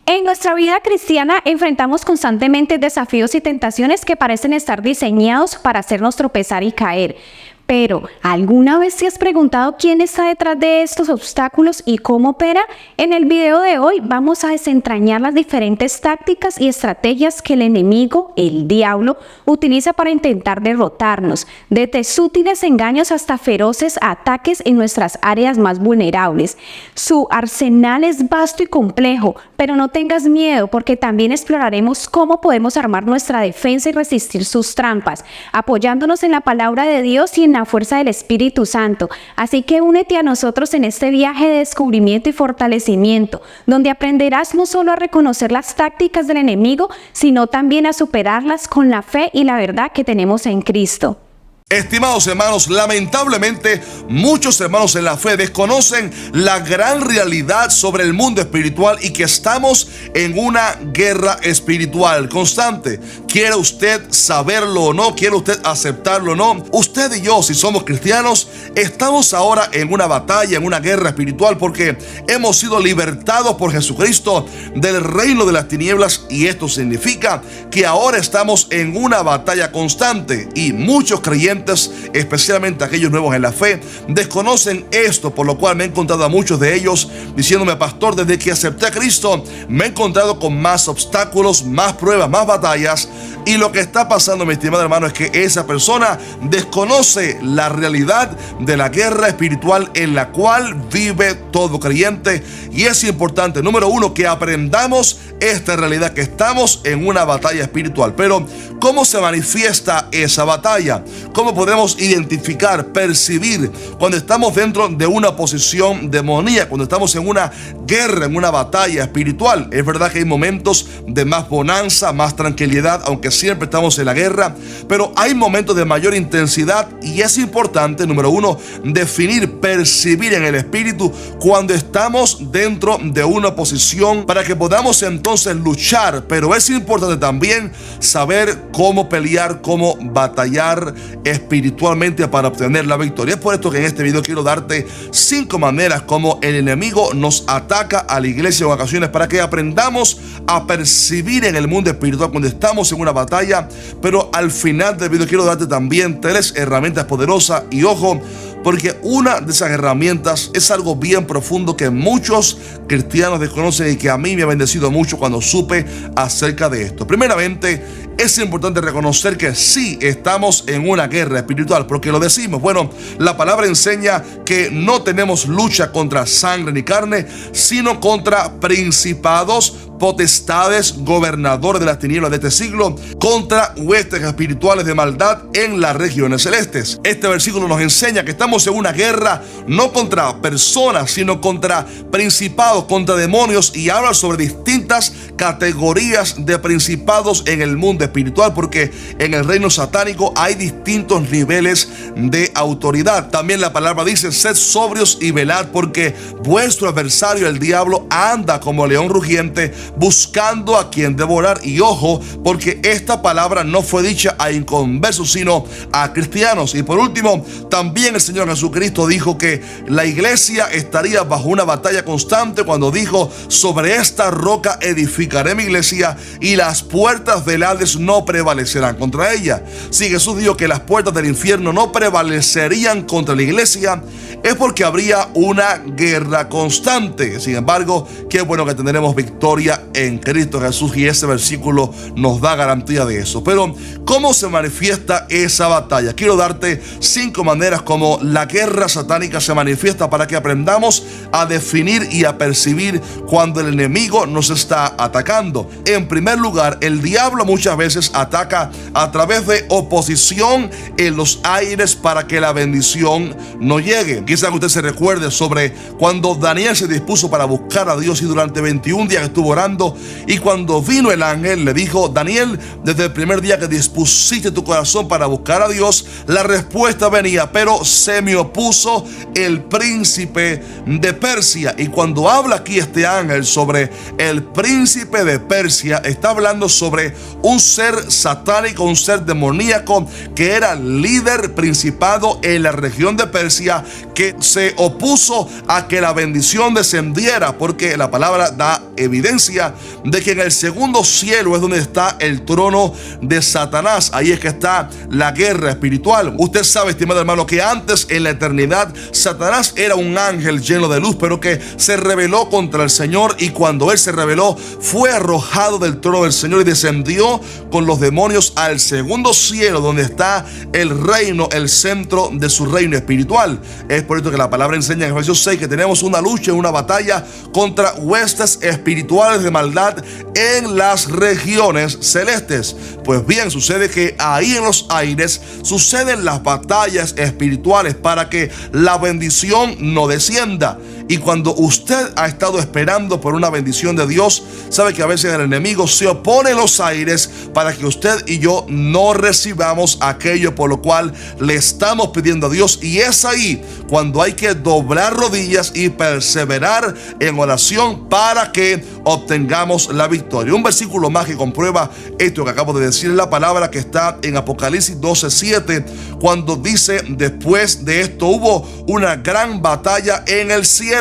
En nuestra vida cristiana enfrentamos constantemente desafíos y tentaciones que parecen estar diseñados para hacernos tropezar y caer. Pero, ¿alguna vez te has preguntado quién está detrás de estos obstáculos y cómo opera? En el video de hoy vamos a desentrañar las diferentes tácticas y estrategias que el enemigo, el diablo, utiliza para intentar derrotarnos, desde sutiles engaños hasta feroces ataques en nuestras áreas más vulnerables. Su arsenal es vasto y complejo, pero no tengas miedo porque también exploraremos cómo podemos armar nuestra defensa y resistir sus trampas, apoyándonos en la palabra de Dios y en la fuerza del Espíritu Santo. Así que únete a nosotros en este viaje de descubrimiento y fortalecimiento, donde aprenderás no solo a reconocer las tácticas del enemigo, sino también a superarlas con la fe y la verdad que tenemos en Cristo. Estimados hermanos, lamentablemente muchos hermanos en la fe desconocen la gran realidad sobre el mundo espiritual y que estamos en una guerra espiritual constante. ¿Quiere usted saberlo o no? ¿Quiere usted aceptarlo o no? Usted y yo, si somos cristianos, estamos ahora en una batalla, en una guerra espiritual porque hemos sido libertados por Jesucristo del reino de las tinieblas, y esto significa que ahora estamos en una batalla constante, y muchos creyentes, especialmente aquellos nuevos en la fe, desconocen esto, por lo cual me he encontrado a muchos de ellos diciéndome: pastor, desde que acepté a Cristo me he encontrado con más obstáculos, más pruebas, más batallas. Y lo que está pasando, mi estimado hermano, es que esa persona desconoce la realidad de la guerra espiritual en la cual vive todo creyente. Y es importante, número uno, que aprendamos esta realidad, que estamos en una batalla espiritual. Pero ¿cómo se manifiesta esa batalla? ¿Cómo podemos identificar, percibir cuando estamos dentro de una posición demoníaca, cuando estamos en una guerra, en una batalla espiritual? Es verdad que hay momentos de más bonanza, más tranquilidad, aunque siempre estamos en la guerra, pero hay momentos de mayor intensidad, y es importante, número uno, definir, percibir en el espíritu cuando estamos dentro de una posición para que podamos entonces luchar. Pero es importante también saber cómo pelear, cómo batallar espiritualmente para obtener la victoria. Es por esto que en este video quiero darte 5 maneras como el enemigo nos ataca a la iglesia en ocasiones, para que aprendamos a percibir en el mundo espiritual cuando estamos en una batalla. Pero al final del video quiero darte también 3 herramientas poderosas, y ojo, porque una de esas herramientas es algo bien profundo que muchos cristianos desconocen y que a mí me ha bendecido mucho cuando supe acerca de esto. Primeramente, es importante reconocer que sí estamos en una guerra espiritual. ¿Por qué lo decimos? Bueno, la palabra enseña que no tenemos lucha contra sangre ni carne, sino contra principados, potestades, gobernadores de las tinieblas de este siglo, contra huestes espirituales de maldad en las regiones celestes. Este versículo nos enseña que estamos en una guerra no contra personas, sino contra principados, contra demonios, y habla sobre distintas categorías de principados en el mundo espiritual, porque en el reino satánico hay distintos niveles de autoridad. También la palabra dice: sed sobrios y velad, porque vuestro adversario el diablo anda como león rugiente, buscando a quien devorar. Y ojo, porque esta palabra no fue dicha a inconversos, sino a cristianos. Y por último, también el Señor Jesucristo dijo que la iglesia estaría bajo una batalla constante cuando dijo: sobre esta roca edificaré mi iglesia, y las puertas del Hades no prevalecerán contra ella. Si Jesús dijo que las puertas del infierno no prevalecerían contra la iglesia, es porque habría una guerra constante. Sin embargo, qué bueno que tendremos victoria en Cristo Jesús, y ese versículo nos da garantía de eso. Pero ¿cómo se manifiesta esa batalla? Quiero darte 5 maneras como la guerra satánica se manifiesta, para que aprendamos a definir y a percibir cuando el enemigo nos está atacando. En primer lugar, el diablo muchas veces ataca a través de oposición en los aires para que la bendición no llegue. Quizás usted se recuerde sobre cuando Daniel se dispuso para buscar a Dios, y durante 21 días estuvo orando, y cuando vino el ángel le dijo: Daniel, desde el primer día que dispusiste tu corazón para buscar a Dios, la respuesta venía, pero se me opuso el príncipe de Persia. Y cuando habla aquí este ángel sobre el príncipe de Persia, está hablando sobre un ser satánico, un ser demoníaco que era líder, principado en la región de Persia, que que se opuso a que la bendición descendiera, porque la palabra da evidencia de que en el segundo cielo es donde está el trono de Satanás. Ahí es que está la guerra espiritual. Usted sabe, estimado hermano, que antes en la eternidad Satanás era un ángel lleno de luz, pero que se rebeló contra el Señor, y cuando él se rebeló fue arrojado del trono del Señor y descendió con los demonios al segundo cielo, donde está el reino, el centro de su reino espiritual. Es por esto que la palabra enseña en Efesios 6 que tenemos una lucha, una batalla contra huestes espirituales de maldad en las regiones celestes. Pues bien, sucede que ahí en los aires suceden las batallas espirituales para que la bendición no descienda. Y cuando usted ha estado esperando por una bendición de Dios, sabe que a veces el enemigo se opone en los aires para que usted y yo no recibamos aquello por lo cual le estamos pidiendo a Dios. Y es ahí cuando hay que doblar rodillas y perseverar en oración para que obtengamos la victoria. Un versículo más que comprueba esto que acabo de decir es la palabra que está en Apocalipsis 12:7, cuando dice: después de esto hubo una gran batalla en el cielo.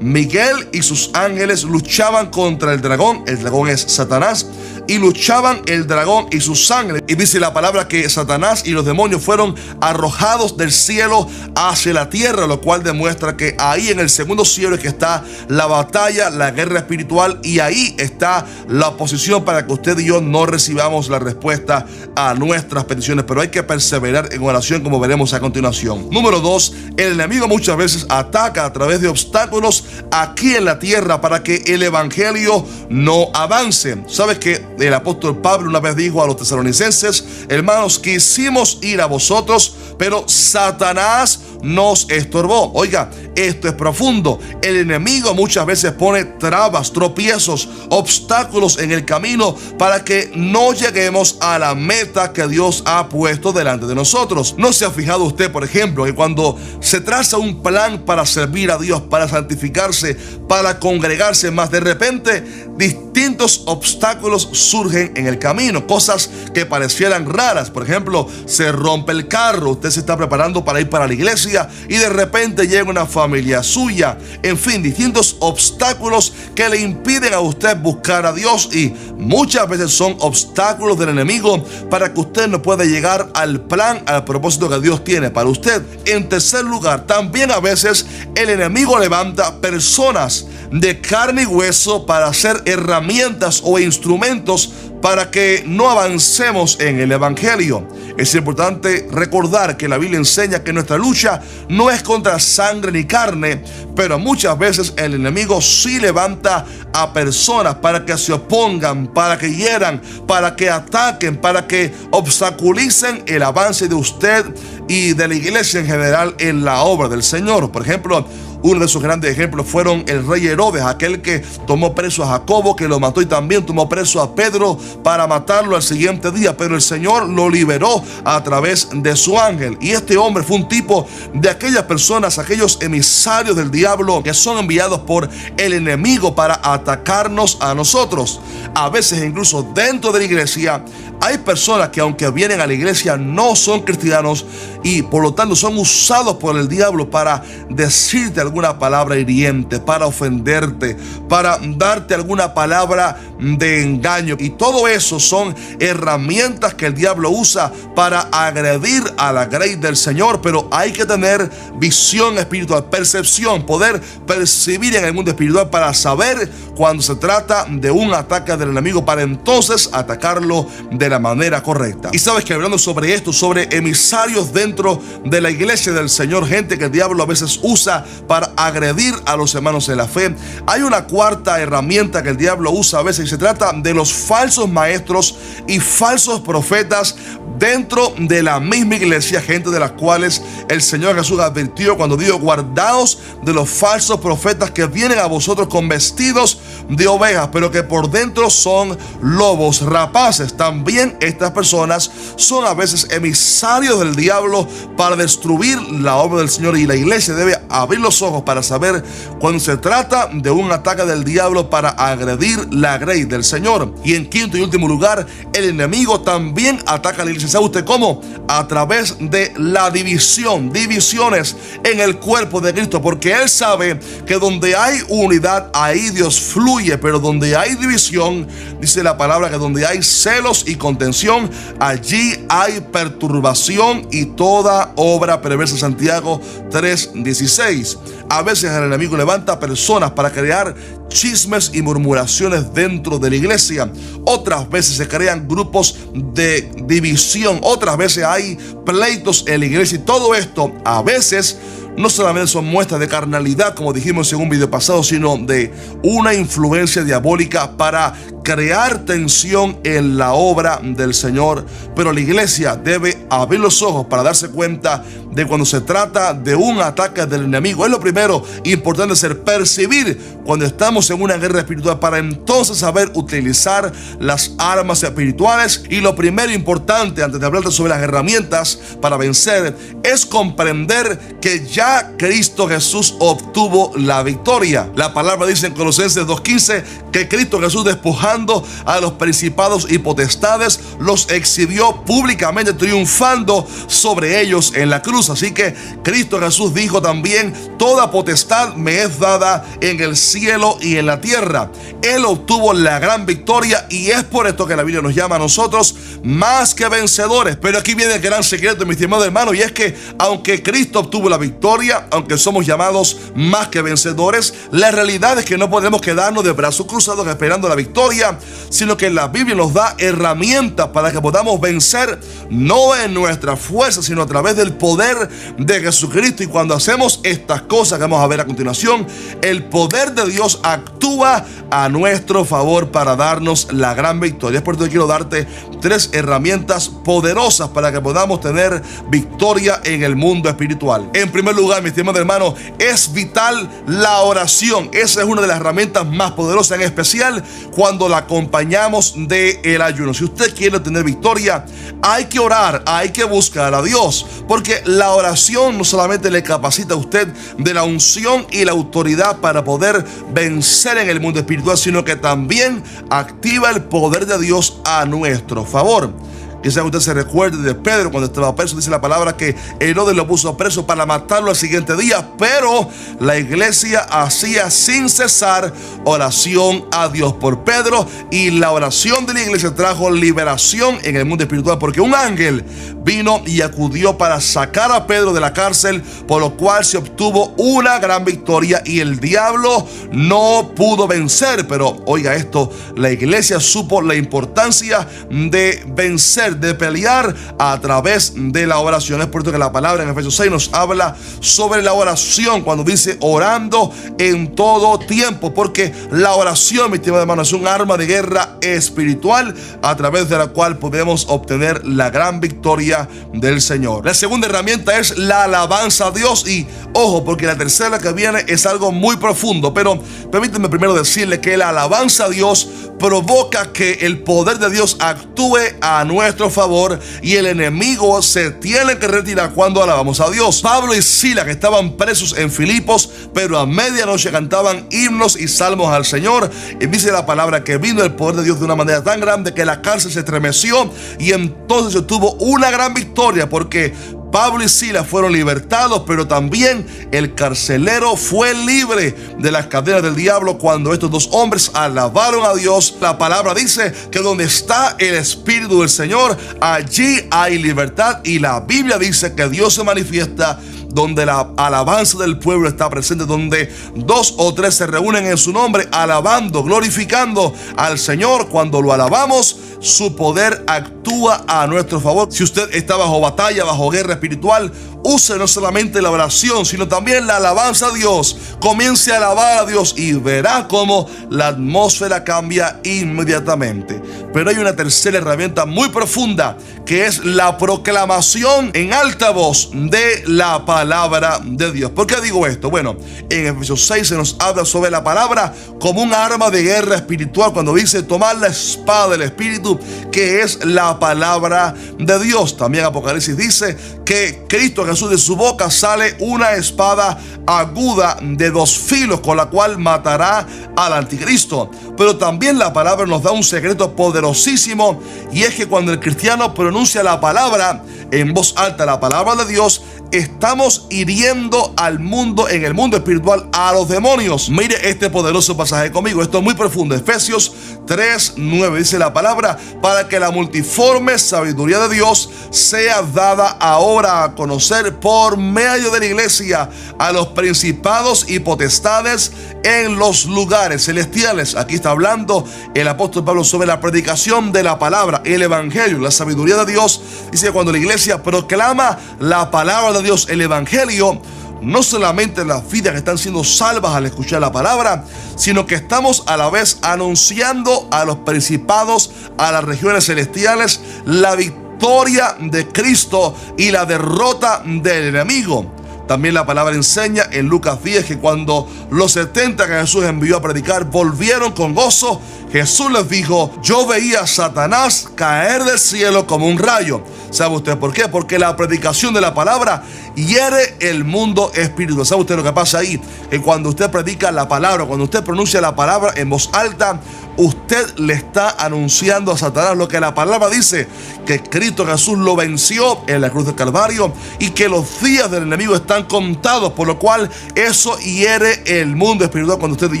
Miguel y sus ángeles luchaban contra el dragón es Satanás, y luchaban el dragón y sus ángeles. Y dice la palabra que Satanás y los demonios fueron arrojados del cielo hacia la tierra, lo cual demuestra que ahí en el segundo cielo es que está la batalla, la guerra espiritual, y ahí está la oposición para que usted y yo no recibamos la respuesta a nuestras peticiones. Pero hay que perseverar en oración, como veremos a continuación. Número 2, el enemigo muchas veces ataca a través de obstáculos aquí en la tierra para que el evangelio no avance. ¿Sabes que el apóstol Pablo una vez dijo a los tesalonicenses: hermanos, quisimos ir a vosotros, pero Satanás nos estorbó? Oiga, esto es profundo. El enemigo muchas veces pone trabas, tropiezos, obstáculos en el camino para que no lleguemos a la meta que Dios ha puesto delante de nosotros. ¿No se ha fijado usted, por ejemplo, que cuando se traza un plan para servir a Dios, para santificarse, para congregarse más, de repente distintos obstáculos surgen en el camino? Cosas que parecieran raras. Por ejemplo, se rompe el carro, usted se está preparando para ir para la iglesia y de repente llega una familia suya. En fin, distintos obstáculos que le impiden a usted buscar a Dios, y muchas veces son obstáculos del enemigo para que usted no pueda llegar al plan, al propósito que Dios tiene para usted. En tercer lugar, también a veces el enemigo levanta personas de carne y hueso para ser herramientas o instrumentos para que no avancemos en el evangelio. Es importante recordar que la Biblia enseña que nuestra lucha no es contra sangre ni carne, pero muchas veces el enemigo sí levanta a personas para que se opongan, para que hieran, para que ataquen, para que obstaculicen el avance de usted y de la iglesia en general en la obra del Señor. Por ejemplo, uno de sus grandes ejemplos fueron el rey Herodes, aquel que tomó preso a Jacobo, que lo mató, y también tomó preso a Pedro para matarlo al siguiente día, pero el Señor lo liberó a través de su ángel. Y este hombre fue un tipo de aquellas personas, aquellos emisarios del diablo que son enviados por el enemigo para atacarnos a nosotros. A veces incluso dentro de la iglesia hay personas que, aunque vienen a la iglesia, no son cristianos y por lo tanto son usados por el diablo para decirte alguna palabra hiriente, para ofenderte, para darte alguna palabra de engaño. Y todo eso son herramientas que el diablo usa para agredir a la grey del Señor. Pero hay que tener visión espiritual, percepción, poder percibir en el mundo espiritual para saber cuando se trata de un ataque del enemigo, para entonces atacarlo de la manera correcta. Y sabes que hablando sobre esto, sobre emisarios dentro de la iglesia del Señor, gente que el diablo a veces usa para agredir a los hermanos en la fe, hay una cuarta herramienta que el diablo usa a veces, y se trata de los falsos maestros y falsos profetas dentro de la misma iglesia, gente de las cuales el Señor Jesús advirtió cuando dijo: guardaos de los falsos profetas que vienen a vosotros con vestidos de ovejas, pero que por dentro pero son lobos rapaces. También estas personas son a veces emisarios del diablo para destruir la obra del Señor, y la iglesia debe abrir los ojos para saber cuando se trata de un ataque del diablo para agredir la grey del Señor. Y en quinto y último lugar, el enemigo también ataca a la iglesia. ¿Sabe usted cómo? A través de la divisiones en el cuerpo de Cristo, porque él sabe que donde hay unidad, ahí Dios fluye, pero donde hay división, dice la palabra que donde hay celos y contención, allí hay perturbación y toda obra perversa. Santiago 3:16. A veces el enemigo levanta personas para crear chismes y murmuraciones dentro de la iglesia. Otras veces se crean grupos de división. Otras veces hay pleitos en la iglesia, y todo esto a veces no solamente son muestras de carnalidad, como dijimos en un video pasado, sino de una influencia diabólica para crear tensión en la obra del Señor. Pero la iglesia debe abrir los ojos para darse cuenta de cuando se trata de un ataque del enemigo. Es lo primero importante hacer, percibir cuando estamos en una guerra espiritual, para entonces saber utilizar las armas espirituales. Y lo primero importante, antes de hablarte sobre las herramientas para vencer, es comprender que ya Cristo Jesús obtuvo la victoria. La palabra dice en Colosenses 2:15 que Cristo Jesús, despojando a los principados y potestades, los exhibió públicamente, triunfando sobre ellos en la cruz. Así que Cristo Jesús dijo también: toda potestad me es dada en el cielo y en la tierra. Él obtuvo la gran victoria, y es por esto que la Biblia nos llama a nosotros más que vencedores. Pero aquí viene el gran secreto, mi estimado hermano, y es que aunque Cristo obtuvo la victoria, aunque somos llamados más que vencedores, la realidad es que no podemos quedarnos de brazos cruzados esperando la victoria, sino que la Biblia nos da herramientas para que podamos vencer, no en nuestra fuerza, sino a través del poder de Jesucristo. Y cuando hacemos estas cosas que vamos a ver a continuación, el poder de Dios actúa a nuestro favor para darnos la gran victoria. Es por eso que quiero darte 3 herramientas poderosas para que podamos tener victoria en el mundo espiritual. En primer lugar, mi estimado hermano, es vital la oración. Esa es una de las herramientas más poderosas, en especial cuando la acompañamos del ayuno. Si usted quiere tener victoria, hay que orar, hay que buscar a Dios, porque la oración no solamente le capacita a usted de la unción y la autoridad para poder vencer en el mundo espiritual, sino que también activa el poder de Dios a nuestro favor. Quizás usted se recuerde de Pedro cuando estaba preso. Dice la palabra que Herodes lo puso preso para matarlo al siguiente día, pero la iglesia hacía sin cesar oración a Dios por Pedro, y la oración de la iglesia trajo liberación en el mundo espiritual, porque un ángel vino y acudió para sacar a Pedro de la cárcel, por lo cual se obtuvo una gran victoria y el diablo no pudo vencer. Pero oiga esto, la iglesia supo la importancia de vencer, de pelear a través de la oración. Es por eso que la palabra en Efesios 6 nos habla sobre la oración cuando dice orando en todo tiempo, porque la oración, mi estimado hermano, es un arma de guerra espiritual a través de la cual podemos obtener la gran victoria del Señor. La segunda herramienta es la alabanza a Dios, y ojo, porque la tercera que viene es algo muy profundo, pero permíteme primero decirle que la alabanza a Dios provoca que el poder de Dios actúe a nuestro favor, y el enemigo se tiene que retirar cuando alabamos a Dios. Pablo y Silas, que estaban presos en Filipos, pero a medianoche cantaban himnos y salmos al Señor, y dice la palabra que vino el poder de Dios de una manera tan grande que la cárcel se estremeció, y entonces se tuvo una gran victoria, porque Pablo y Silas fueron libertados, pero también el carcelero fue libre de las cadenas del diablo cuando estos dos hombres alabaron a Dios. La palabra dice que donde está el Espíritu del Señor, allí hay libertad, y la Biblia dice que Dios se manifiesta donde la alabanza del pueblo está presente, donde 2 o 3 se reúnen en su nombre, alabando, glorificando al Señor. Cuando lo alabamos, su poder actúa a nuestro favor. Si usted está bajo batalla, bajo guerra espiritual, use no solamente la oración, sino también la alabanza a Dios. Comience a alabar a Dios y verá cómo la atmósfera cambia inmediatamente. Pero hay una tercera herramienta muy profunda, que es la proclamación en alta voz de la palabra de Dios. ¿Por qué digo esto? Bueno, en Efesios 6 se nos habla sobre la palabra como un arma de guerra espiritual, cuando dice tomar la espada del Espíritu, que es la palabra de Dios. También Apocalipsis dice que Cristo Jesús, de su boca sale una espada aguda de dos filos, con la cual matará al anticristo. Pero también la palabra nos da un secreto poderosísimo, y es que cuando el cristiano pronuncia la palabra en voz alta, la palabra de Dios, estamos hiriendo al mundo, en el mundo espiritual, a los demonios. Mire este poderoso pasaje conmigo, esto es muy profundo. Efesios 3:9 dice la palabra: para que la multiforme sabiduría de Dios sea dada ahora a conocer por medio de la iglesia a los principados y potestades en los lugares celestiales. Aquí está hablando el apóstol Pablo sobre la predicación de la palabra, el evangelio, la sabiduría de Dios. Dice que cuando la iglesia proclama la palabra de Dios, el evangelio, no solamente las vidas que están siendo salvas al escuchar la palabra, sino que estamos a la vez anunciando a los principados, a las regiones celestiales, la victoria de Cristo y la derrota del enemigo. También la palabra enseña en Lucas 10 que cuando los 70 que Jesús envió a predicar volvieron con gozo, Jesús les dijo: yo veía a Satanás caer del cielo como un rayo. ¿Sabe usted por qué? Porque la predicación de la palabra hiere el mundo espiritual. ¿Sabe usted lo que pasa ahí? Que cuando usted predica la palabra, cuando usted pronuncia la palabra en voz alta, usted le está anunciando a Satanás lo que la palabra dice: que Cristo Jesús lo venció en la cruz del Calvario y que los días del enemigo están contados, por lo cual eso hiere el mundo espiritual cuando usted y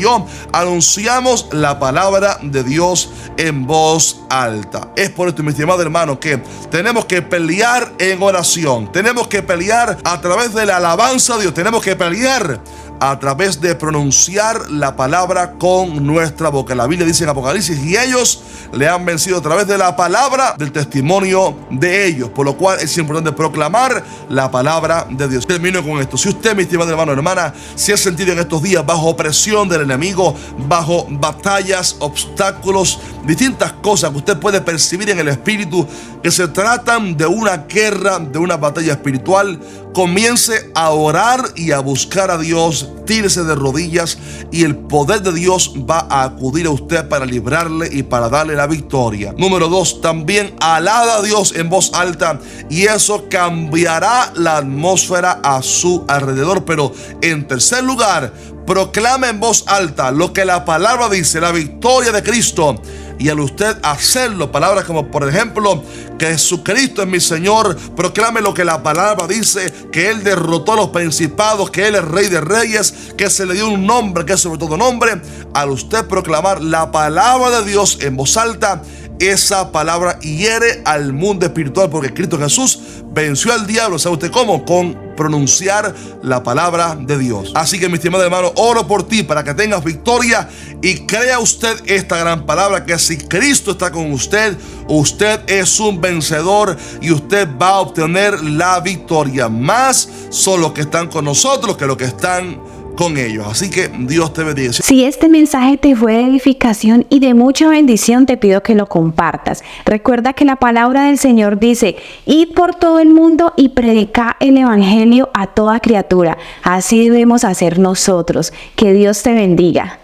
yo anunciamos la palabra de Dios en voz alta. Es por esto, mi estimado hermano, que tenemos que pelear en oración, tenemos que pelear a través de la alabanza a Dios, tenemos que pelear a través de pronunciar la palabra con nuestra boca. La Biblia dice en Apocalipsis: y ellos le han vencido a través de la palabra del testimonio de ellos. Por lo cual es importante proclamar la palabra de Dios. Termino con esto. Si usted, mi estimado hermano o hermana, se ha sentido en estos días bajo opresión del enemigo, bajo batallas, obstáculos, distintas cosas que usted puede percibir en el espíritu, que se tratan de una guerra, de una batalla espiritual, comience a orar y a buscar a Dios. Tírese de rodillas y el poder de Dios va a acudir a usted para librarle y para darle la victoria. Número 2, también alaba a Dios en voz alta, y eso cambiará la atmósfera a su alrededor. Pero en tercer lugar, proclama en voz alta lo que la palabra dice, la victoria de Cristo. Y al usted hacerlo, palabras como por ejemplo que Jesucristo es mi Señor, proclame lo que la palabra dice, que Él derrotó a los principados, que Él es Rey de Reyes, que se le dio un nombre que es sobre todo nombre. Al usted proclamar la palabra de Dios en voz alta, esa palabra hiere al mundo espiritual, porque Cristo Jesús venció al diablo. ¿Sabe usted cómo? Con pronunciar la palabra de Dios. Así que, mi estimado hermano, oro por ti para que tengas victoria y crea usted esta gran palabra, que si Cristo está con usted, usted es un vencedor y usted va a obtener la victoria. Más son los que están con nosotros que los que están con ellos. Así que Dios te bendiga. Si este mensaje te fue de edificación y de mucha bendición, te pido que lo compartas. Recuerda que la palabra del Señor dice: id por todo el mundo y predicad el evangelio a toda criatura. Así debemos hacer nosotros. Que Dios te bendiga.